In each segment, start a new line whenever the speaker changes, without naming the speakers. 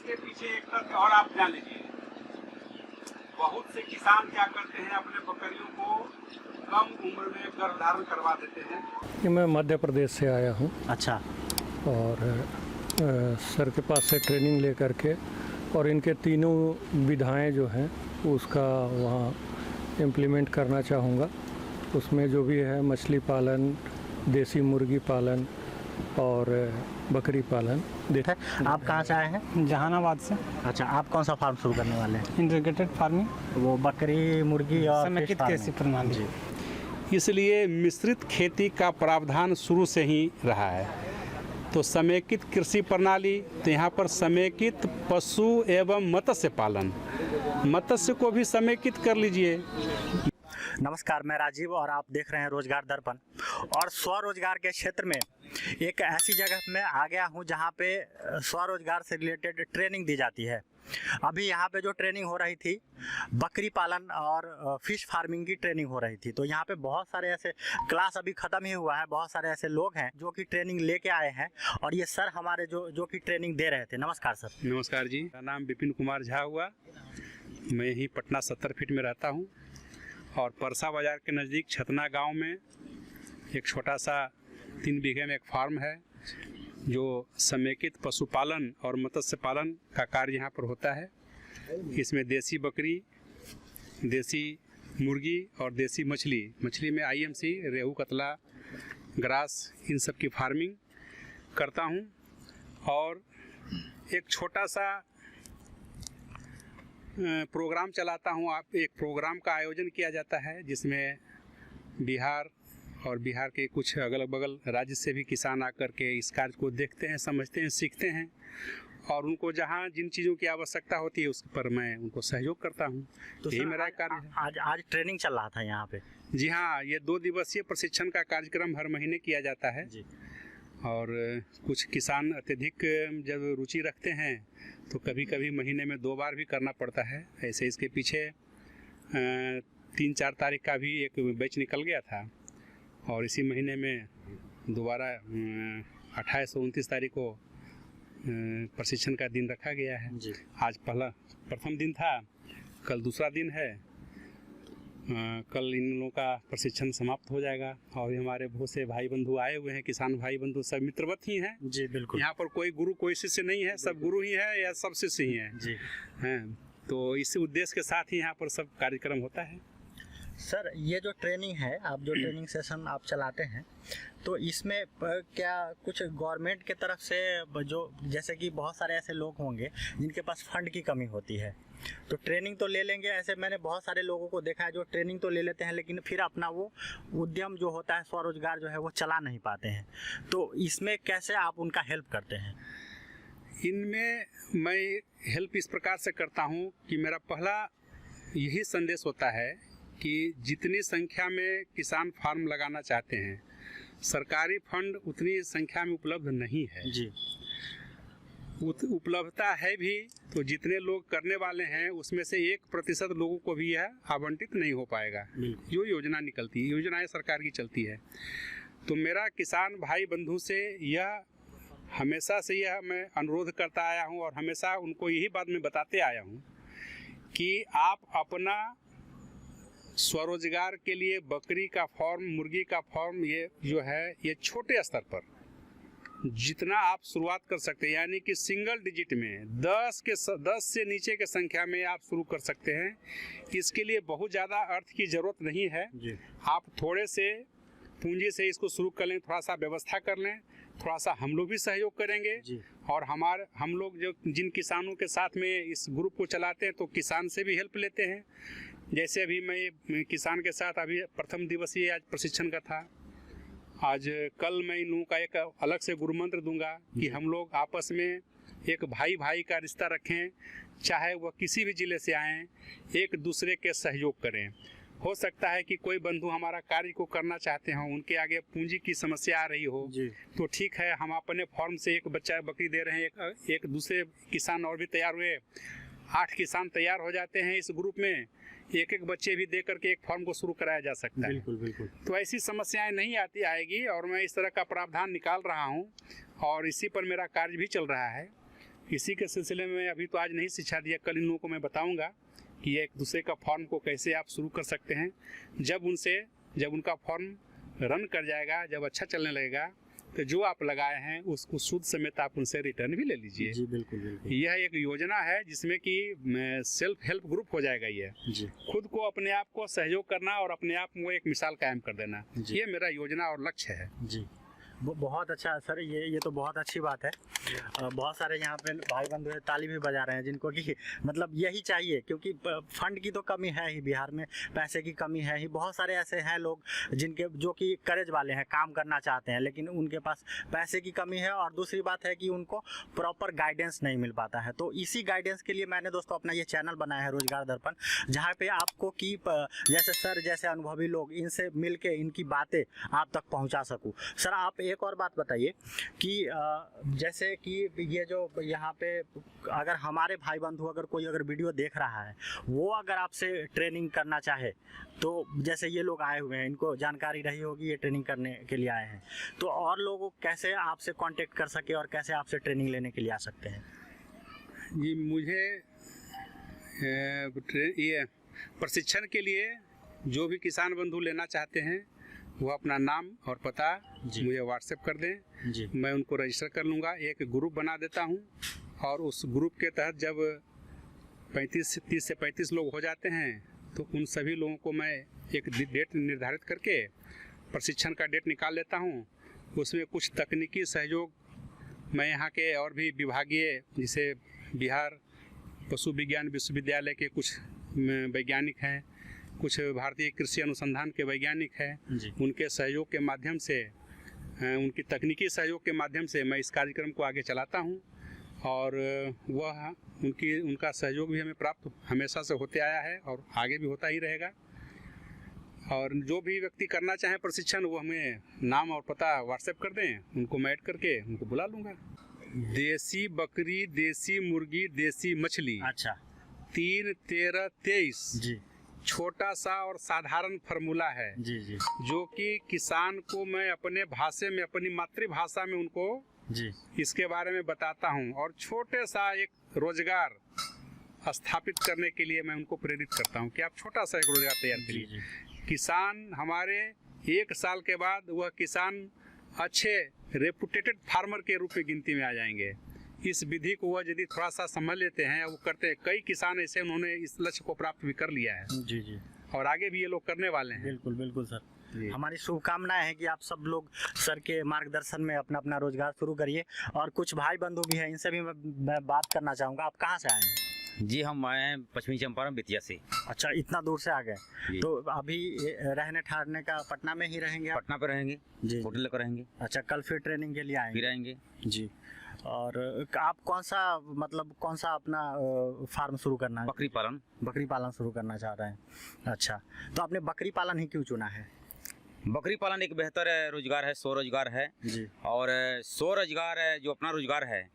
इसके पीछे एक तथ्य और आप जान लीजिए, बहुत से किसान क्या करते हैं, अपने बकरियों को कम उम्र में गर्भधारण करवा देते हैं।
कि मैं मध्य प्रदेश से आया हूँ
अच्छा।
और सर के पास से ट्रेनिंग ले करके और इनके तीनों विधाएं जो हैं उसका वहाँ इम्प्लीमेंट करना चाहूँगा। उसमें जो भी है मछली पालन, देसी मुर्गी पालन और बकरी पालन।
आप कहाँ से आए हैं?
जहानाबाद से।
अच्छा, आप कौन सा फार्म शुरू करने वाले हैं?
इंटीग्रेटेड फार्मिंग,
वो बकरी, मुर्गी और
समेकित कृषि प्रणाली।
जी।
इसलिए मिश्रित खेती का प्रावधान शुरू से ही रहा है। तो समेकित कृषि प्रणाली, तो यहाँ पर समेकित पशु एवं मत्स्य पालन, मत्स्य को भी समेकित कर लीजिए।
नमस्कार, मैं राजीव और आप देख रहे हैं रोजगार दर्पण। और स्वरोजगार के क्षेत्र में एक ऐसी जगह में आ गया हूँ जहाँ पे स्वरोजगार से रिलेटेड ट्रेनिंग दी जाती है। अभी यहाँ पे जो ट्रेनिंग हो रही थी, बकरी पालन और फिश फार्मिंग की ट्रेनिंग हो रही थी। तो यहाँ पे बहुत सारे ऐसे क्लास अभी ख़त्म ही हुआ है, बहुत सारे ऐसे लोग हैं जो कि ट्रेनिंग लेके आए हैं और ये सर हमारे जो कि ट्रेनिंग दे रहे थे। नमस्कार सर।
नमस्कार जी, मेरा नाम विपिन कुमार झा हुआ। मैं यहीं पटना 70 फीट में रहता हूँ और परसा बाज़ार के नज़दीक छतना गांव में एक छोटा सा 3 बीघे में एक फार्म है जो समेकित पशुपालन और मत्स्य पालन का कार्य यहाँ पर होता है। इसमें देसी बकरी, देसी मुर्गी और देसी मछली में IMC, रेहू, कतला, ग्रास, इन सब की फार्मिंग करता हूँ। और एक छोटा सा प्रोग्राम चलाता हूँ। आप एक प्रोग्राम का आयोजन किया जाता है जिसमें बिहार और बिहार के कुछ अगल बगल राज्य से भी किसान आकर के इस कार्य को देखते हैं, समझते हैं, सीखते हैं और उनको जहाँ जिन चीज़ों की आवश्यकता होती है उस पर मैं उनको सहयोग करता हूँ।
तो
यही मेरा कार्य है।
आज ट्रेनिंग चल रहा था यहाँ पे?
जी हाँ, ये 2 दिवसीय प्रशिक्षण का कार्यक्रम हर महीने किया जाता है
जी।
और कुछ किसान अत्यधिक जब रुचि रखते हैं तो कभी कभी महीने में 2 बार भी करना पड़ता है। ऐसे इसके पीछे 3-4 तारीख का भी एक बैच निकल गया था और इसी महीने में दोबारा 28 और 29 तारीख को प्रशिक्षण का दिन रखा गया है
जी।
आज प्रथम दिन था, कल दूसरा दिन है। कल इन लोगों का प्रशिक्षण समाप्त हो जाएगा और हमारे बहुत से भाई बंधु आए हुए हैं, किसान भाई बंधु सब मित्रवत ही हैं।
जी बिल्कुल।
यहाँ पर कोई गुरु कोई शिष्य नहीं है, सब गुरु ही है या सब शिष्य ही हैं
जी।
हैं। तो इस उद्देश्य के साथ ही यहाँ पर सब कार्यक्रम होता है।
सर, ये जो ट्रेनिंग है, आप जो ट्रेनिंग सेशन आप चलाते हैं, तो इसमें क्या कुछ गवर्नमेंट के तरफ से जो, जैसे कि बहुत सारे ऐसे लोग होंगे जिनके पास फंड की कमी होती है, तो ट्रेनिंग तो ले लेंगे। ऐसे मैंने बहुत सारे लोगों को देखा है जो ट्रेनिंग तो ले लेते हैं लेकिन फिर अपना वो उद्यम जो होता है, स्वरोजगार जो है, वो चला नहीं पाते हैं। तो इसमें कैसे आप उनका हेल्प करते हैं?
इनमें मैं हेल्प इस प्रकार से करता हूँ कि मेरा पहला यही संदेश होता है कि जितनी संख्या में किसान फार्म लगाना चाहते हैं, सरकारी फंड उतनी संख्या में उपलब्ध नहीं है
जी।
उपलब्धता है भी तो जितने लोग करने वाले हैं उसमें से 1% लोगों को भी यह आवंटित नहीं हो पाएगा जो योजना निकलती है। योजनाएं सरकार की चलती है। तो मेरा किसान भाई बंधु से यह हमेशा से यह मैं अनुरोध करता आया हूं और हमेशा उनको यही बात मैं बताते आया हूं कि आप अपना स्वरोजगार के लिए बकरी का फार्म, मुर्गी का फार्म, ये जो है ये छोटे स्तर पर जितना आप शुरुआत कर सकते हैं, यानी कि सिंगल डिजिट में 10 से नीचे के संख्या में आप शुरू कर सकते हैं। इसके लिए बहुत ज़्यादा अर्थ की ज़रूरत नहीं है
जी।
आप थोड़े से पूंजी से इसको शुरू कर लें, थोड़ा सा व्यवस्था कर लें, थोड़ा सा हम लोग भी सहयोग करेंगे
जी।
और हम लोग जो जिन किसानों के साथ में इस ग्रुप को चलाते हैं तो किसान से भी हेल्प लेते हैं। जैसे अभी मैं किसान के साथ अभी प्रथम दिवसीय आज प्रशिक्षण का था। आज कल मैं इन लोगों का एक अलग से गुरु मंत्र दूंगा कि हम लोग आपस में एक भाई का रिश्ता रखें, चाहे वह किसी भी जिले से आएँ, एक दूसरे के सहयोग करें। हो सकता है कि कोई बंधु हमारा कार्य को करना चाहते हों, उनके आगे पूंजी की समस्या आ रही हो तो ठीक है, हम अपने फॉर्म से एक बच्चा बकरी दे रहे हैं, एक दूसरे किसान और भी तैयार हुए, 8 किसान तैयार हो जाते हैं। इस ग्रुप में एक बच्चे भी दे करके एक फॉर्म को शुरू कराया जा सकता है।
बिल्कुल बिल्कुल।
तो ऐसी समस्याएं नहीं आएगी और मैं इस तरह का प्रावधान निकाल रहा हूं और इसी पर मेरा कार्य भी चल रहा है इसी के सिलसिले में अभी तो आज नहीं शिक्षा दिया, कल इन लोगों को मैं बताऊंगा कि एक दूसरे का फॉर्म को कैसे आप शुरू कर सकते हैं। जब उनका फॉर्म रन कर जाएगा, जब अच्छा चलने लगेगा, तो जो आप लगाए हैं उसको सूद समेत आप उनसे रिटर्न भी ले लीजिए।
जी बिल्कुल बिल्कुल।
यह एक योजना है जिसमें कि सेल्फ हेल्प ग्रुप हो जाएगा। ये
जी
खुद को अपने आप को सहयोग करना और अपने आप में एक मिसाल कायम कर देना,
जी।
ये मेरा योजना और लक्ष्य है।
जी बहुत अच्छा सर, ये तो बहुत अच्छी बात है। बहुत सारे यहाँ पे भाई बंधु हैं, ताली भी बजा रहे हैं, जिनको कि मतलब यही चाहिए, क्योंकि फंड की तो कमी है ही, बिहार में पैसे की कमी है ही। बहुत सारे ऐसे हैं लोग जिनके जो कि करेज वाले हैं, काम करना चाहते हैं, लेकिन उनके पास पैसे की कमी है, और दूसरी बात है कि उनको प्रॉपर गाइडेंस नहीं मिल पाता है। तो इसी गाइडेंस के लिए मैंने दोस्तों अपना ये चैनल बनाया है रोजगार दर्पण, जहाँ पे आपको कि जैसे सर जैसे अनुभवी लोग, इनसे मिल के इनकी बातें आप तक पहुँचा सकूँ। सर आप एक और बात बताइए कि जैसे कि ये जो यहाँ पे अगर हमारे भाई बंधु अगर वीडियो देख रहा है, वो अगर आपसे ट्रेनिंग करना चाहे, तो जैसे ये लोग आए हुए हैं, इनको जानकारी रही होगी ये ट्रेनिंग करने के लिए आए हैं, तो और लोग कैसे आपसे कांटेक्ट कर सके और कैसे आपसे ट्रेनिंग लेने के लिए आ सकते हैं?
जी, मुझे ये प्रशिक्षण के लिए जो भी किसान बंधु लेना चाहते हैं, वो अपना नाम और पता मुझे व्हाट्सएप कर दें
जी।
मैं उनको रजिस्टर कर लूँगा, एक ग्रुप बना देता हूँ, और उस ग्रुप के तहत जब 30 से 35 लोग हो जाते हैं, तो उन सभी लोगों को मैं एक डेट निर्धारित करके प्रशिक्षण का डेट निकाल लेता हूँ। उसमें कुछ तकनीकी सहयोग मैं यहाँ के और भी विभागीय, जैसे बिहार पशु विज्ञान विश्वविद्यालय के कुछ वैज्ञानिक हैं, कुछ भारतीय कृषि अनुसंधान के वैज्ञानिक हैं, उनके सहयोग के माध्यम से, उनकी तकनीकी सहयोग के माध्यम से मैं इस कार्यक्रम को आगे चलाता हूं, और वह उनका सहयोग भी हमें प्राप्त हमेशा से होते आया है और आगे भी होता ही रहेगा। और जो भी व्यक्ति करना चाहे प्रशिक्षण, वो हमें नाम और पता व्हाट्सएप कर दें, उनको मैं ऐड करके उनको बुला लूँगा। देसी बकरी, देसी मुर्गी, देसी मछली,
अच्छा,
3, 13, 23
जी,
छोटा सा और साधारण फार्मूला है
जी जी
जो कि किसान को मैं अपने भाषा में, अपनी मातृभाषा में उनको
जी
इसके बारे में बताता हूँ, और छोटे सा एक रोजगार स्थापित करने के लिए मैं उनको प्रेरित करता हूँ कि आप छोटा सा एक रोजगार तैयार करिए। किसान हमारे 1 साल के बाद वह किसान अच्छे रेपुटेटेड फार्मर के रूप में गिनती में आ जाएंगे। इस विधि को वह यदि थोड़ा सा समझ लेते हैं, वो करते हैं, कई किसान ऐसे उन्होंने इस लक्ष्य को प्राप्त भी कर लिया है।
जी जी,
और आगे भी ये लोग करने वाले हैं।
बिल्कुल बिल्कुल सर, हमारी शुभकामनाएं हैं कि आप सब लोग सर के मार्गदर्शन में अपना अपना रोजगार शुरू करिए। और कुछ भाई बंधु भी हैं, इनसे भी मैं बात करना चाहूँगा। आप कहाँ से आए हैं?
जी, हम आए हैं पश्चिमी चंपारण बेतिया से।
अच्छा, इतना दूर से आ गए, तो अभी रहने ठहरने का पटना में ही रहेंगे आप?
पटना पे रहेंगे
जी,
होटल लेकर रहेंगे।
अच्छा, कल फिर ट्रेनिंग के लिए आएंगे?
फिर आएंगे
जी। और आप कौन सा अपना फार्म शुरू करना है? बकरी पालन शुरू करना चाह रहे हैं। अच्छा, तो आपने बकरी पालन ही क्यों चुना है?
बकरी पालन एक बेहतर रोजगार है, स्वरोजगार है
जी।
और स्वरोजगार है, जो अपना रोजगार है,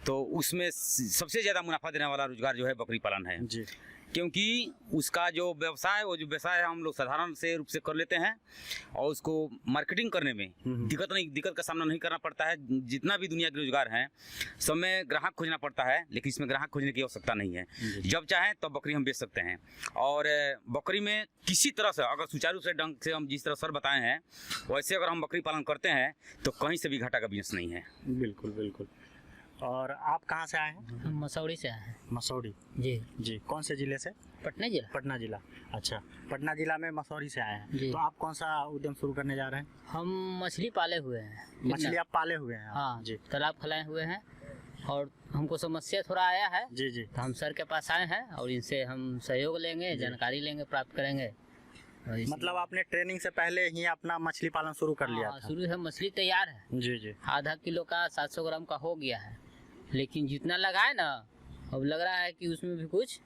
तो उसमें सबसे ज़्यादा मुनाफा देने वाला रोजगार जो है बकरी पालन है
जी।
क्योंकि उसका जो व्यवसाय है, वो जो व्यवसाय है हम लोग साधारण से रूप से कर लेते हैं, और उसको मार्केटिंग करने में दिक्कत का सामना नहीं करना पड़ता है। जितना भी दुनिया के रोजगार हैं, सब में ग्राहक खोजना पड़ता है, लेकिन इसमें ग्राहक खोजने की आवश्यकता नहीं है। जब चाहें तब बकरी हम बेच सकते हैं, और बकरी में किसी तरह से अगर सुचारू से ढंग से हम जिस तरह सर बताए हैं वैसे अगर हम बकरी पालन करते हैं तो कहीं से भी घाटा का बिजनेस नहीं है।
बिल्कुल बिल्कुल। और आप कहाँ से आए हैं?
हम मसौड़ी से आए हैं।
मसौड़ी?
जी
जी। कौन से जिले से?
पटना जिला।
पटना जिला। अच्छा, पटना जिला में मसौड़ी से आए हैं।
जी।
तो आप कौन सा उद्यम शुरू करने जा रहे हैं?
हम मछली पाले हुए हैं।
मछली आप पाले हुए हैं?
हाँ
जी।
तालाब खिलाए हुए हैं, और हमको समस्या थोड़ा आया है।
जी जी।
तो हम सर के पास आए हैं, और इनसे हम सहयोग लेंगे, जानकारी लेंगे, प्राप्त करेंगे।
मतलब आपने ट्रेनिंग से पहले ही अपना मछली पालन शुरू कर लिया था?
शुरू है, मछली तैयार है।
जी जी।
आधा किलो का 700 ग्राम का हो गया है, लेकिन जितना लगाए ना, अब लग रहा है कि उसमें भी कुछ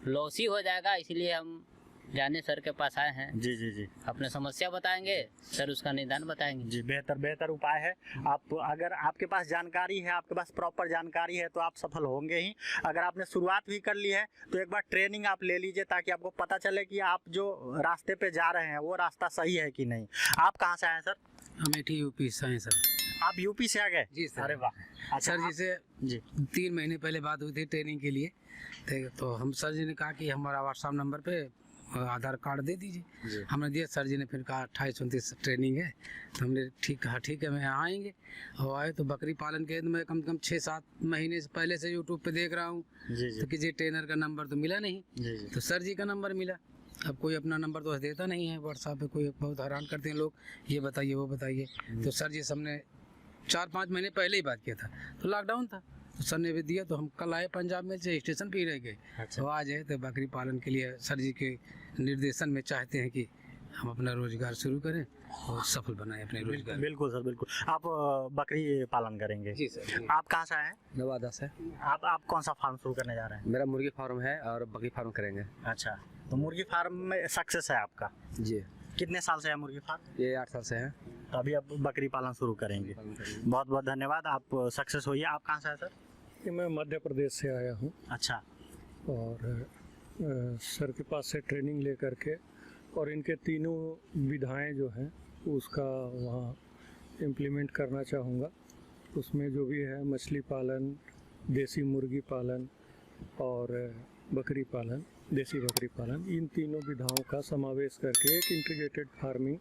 लॉस ही हो जाएगा, इसलिए हम जाने सर के पास आए हैं।
जी जी जी।
अपने समस्या बताएंगे, सर उसका निदान बताएंगे।
जी, बेहतर उपाय है। आप अगर आपके पास जानकारी है, आपके पास प्रॉपर जानकारी है, तो आप सफल होंगे ही। अगर आपने शुरुआत भी कर ली है तो एक बार ट्रेनिंग आप ले लीजिए, ताकि आपको पता चले कि आप जो रास्ते पे जा रहे हैं वो रास्ता सही है कि नहीं। आप कहाँ से आए सर?
अमेठी यूपी से हैं सर।
आप यूपी से आ गए?
जी सर।
अरे वाह, अच्छा,
सर जी से
जी
3 महीने पहले बात हुई थी ट्रेनिंग के लिए, तो हम सर जी ने कहा कि हमारा व्हाट्सएप नंबर पे आधार कार्ड दे दीजिए।
जी
हमने दिया, सर जी ने फिर कहा 28-29 ट्रेनिंग है, तो हमने कहा ठीक है मैं यहाँ आएंगे। और आए तो बकरी पालन के मैं कम से कम 6-7 महीने से पहले से यूट्यूब पे देख रहा हूँ,
जी जी
तो किसी ट्रेनर का नंबर तो मिला नहीं,
जी जी
तो सर जी का नंबर मिला। अब कोई अपना नंबर तो देता नहीं है व्हाट्सएप पे, कोई बहुत हैरान करते हैं लोग, ये बताइए वो बताइए। तो सर जी से हमने 4-5 महीने पहले ही बात किया था, तो लॉकडाउन था, तो सर ने भी दिया, तो हम कल आए पंजाब में से, स्टेशन पे ही रह गए।
अच्छा
तो आज है तो बकरी पालन के लिए सर जी के निर्देशन में चाहते हैं कि हम अपना रोजगार शुरू करें और सफल बनाएं अपने रोजगार।
बिल्कुल सर बिल्कुल। आप बकरी पालन करेंगे?
जी सर जी।
आप कहाँ से आए हैं?
नवादा से।
आप कौन सा फार्म शुरू करने जा रहे हैं?
मेरा मुर्गी फार्म है और बकरी फार्म करेंगे।
अच्छा, तो मुर्गी फार्म में सक्सेस है आपका?
जी,
कितने साल से है मुर्गी फार्म?
ये 8 साल से है।
तो अभी आप बकरी पालन शुरू करेंगे। बहुत बहुत धन्यवाद, आप सक्सेस होइए। आप कहाँ से हैं सर?
कि मैं मध्य प्रदेश से आया हूँ
अच्छा
और सर के पास से ट्रेनिंग ले करके और इनके तीनों विधाएं जो हैं उसका वहाँ इम्प्लीमेंट करना चाहूँगा। उसमें जो भी है मछली पालन, देसी मुर्गी पालन और बकरी पालन, देसी बकरी पालन, इन तीनों विधाओं का समावेश करके एक इंटीग्रेटेड फार्मिंग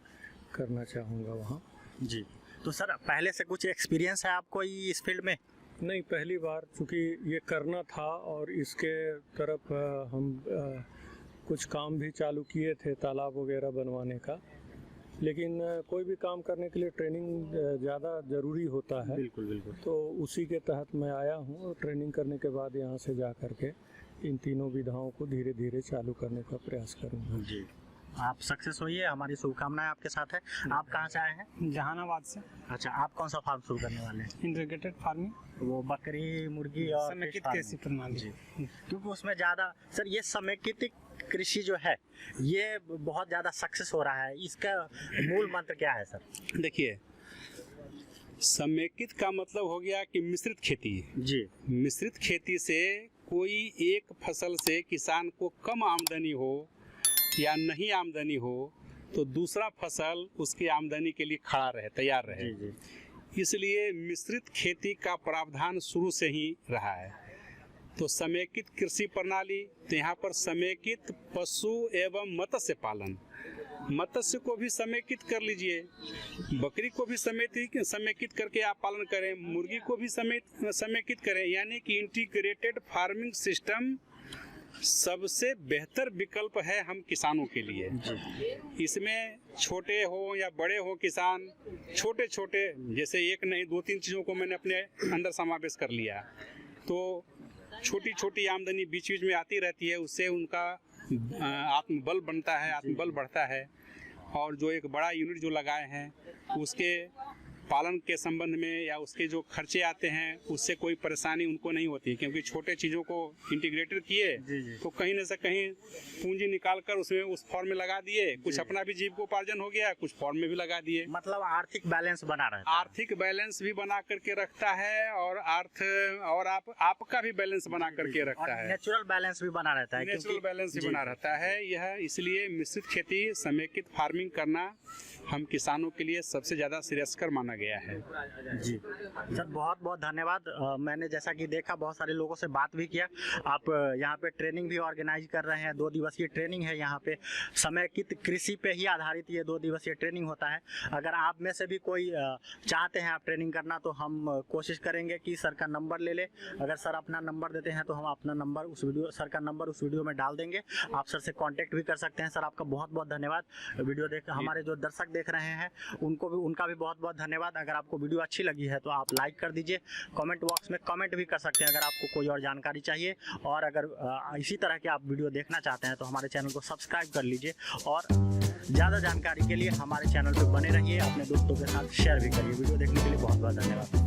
करना चाहूँगा वहाँ।
जी, तो सर पहले से कुछ एक्सपीरियंस है आपको इस फील्ड में?
नहीं, पहली बार चूँकि ये करना था और इसके तरफ हम कुछ काम भी चालू किए थे तालाब वगैरह बनवाने का, लेकिन कोई भी काम करने के लिए ट्रेनिंग ज़्यादा ज़रूरी होता है।
बिल्कुल बिल्कुल।
तो उसी के तहत मैं आया हूँ और ट्रेनिंग करने के बाद यहाँ से जा कर के इन तीनों विधाओं को धीरे धीरे चालू करने का प्रयास करूँगा।
जी, आप सक्सेस होइए, हमारी शुभकामनाएं आपके साथ है। आप कहाँ से आए हैं?
जहानाबाद से।
अच्छा, आप कौन सा फार्म शुरू करने वाले हैं?
इंटीग्रेटेड फार्मिंग,
वो बकरी, मुर्गी और
समेकित
fish
कृषि प्रणाली।
जी, क्योंकि उसमें ज़्यादा सर ये समेकित कृषि जो है ये बहुत ज़्यादा सक्सेस हो रहा है, इसका मूल मंत्र क्या है सर?
देखिए, समेकित का मतलब हो गया कि मिश्रित खेती।
जी
मिश्रित खेती से कोई एक फसल से किसान को कम आमदनी हो या नहीं आमदनी हो तो दूसरा फसल उसकी आमदनी के लिए खड़ा रहे, तैयार रहे।
जी जी
इसलिए मिश्रित खेती का प्रावधान शुरू से ही रहा है। तो समेकित कृषि प्रणाली, तो यहाँ पर समेकित पशु एवं मत्स्य पालन, मत्स्य को भी समेकित कर लीजिए, बकरी को भी समेकित करके आप पालन करें, मुर्गी को भी समेकित करें, यानी कि इंटीग्रेटेड फार्मिंग सिस्टम सबसे बेहतर विकल्प है हम किसानों के लिए। इसमें छोटे हो या बड़े हो किसान, छोटे छोटे जैसे एक नहीं 2-3 चीज़ों को मैंने अपने अंदर समावेश कर लिया, तो छोटी छोटी आमदनी बीच बीच में आती रहती है, उससे उनका आत्मबल बनता है, आत्मबल बढ़ता है। और जो एक बड़ा यूनिट जो लगाए हैं उसके पालन के संबंध में या उसके जो खर्चे आते हैं उससे कोई परेशानी उनको नहीं होती, क्योंकि छोटे चीज़ों को इंटीग्रेटेड किए तो कहीं न से कहीं पूंजी निकाल कर उसमें उस फॉर्म में लगा दिए, कुछ अपना भी जीविकोपार्जन हो गया, कुछ फॉर्म में भी लगा दिए।
मतलब आर्थिक बैलेंस बना रहता है।
आर्थिक बैलेंस भी बना करके रखता है और आपका भी बैलेंस बना करके रखता है,
नेचुरल बैलेंस भी बना रहता है।
नेचुरल बैलेंस भी बना रहता है। यह इसलिए मिश्रित खेती, समेकित फार्मिंग करना हम किसानों के लिए सबसे ज़्यादा श्रेयस्कर माना गया है।
जी सर, बहुत बहुत धन्यवाद। मैंने जैसा कि देखा, बहुत सारे लोगों से बात भी किया। आप यहाँ पे ट्रेनिंग भी ऑर्गेनाइज कर रहे हैं, 2 दिवसीय ट्रेनिंग है यहाँ पे, समेकित कृषि पे ही आधारित ये 2 दिवसीय ट्रेनिंग होता है। अगर आप में से भी कोई चाहते हैं आप ट्रेनिंग करना तो हम कोशिश करेंगे कि सर का नंबर ले ले। अगर सर अपना नंबर देते हैं तो हम अपना नंबर सर का नंबर उस वीडियो में डाल देंगे, आप सर से कॉन्टेक्ट भी कर सकते हैं। सर आपका बहुत बहुत धन्यवाद। वीडियो देख हमारे जो दर्शक देख रहे हैं उनका भी बहुत बहुत धन्यवाद। अगर आपको वीडियो अच्छी लगी है तो आप लाइक कर दीजिए, कमेंट बॉक्स में कमेंट भी कर सकते हैं अगर आपको कोई और जानकारी चाहिए। और अगर इसी तरह के आप वीडियो देखना चाहते हैं तो हमारे चैनल को सब्सक्राइब कर लीजिए और ज़्यादा जानकारी के लिए हमारे चैनल पर बने रहिए, अपने दोस्तों के साथ शेयर भी करिए। वीडियो देखने के लिए बहुत बहुत धन्यवाद।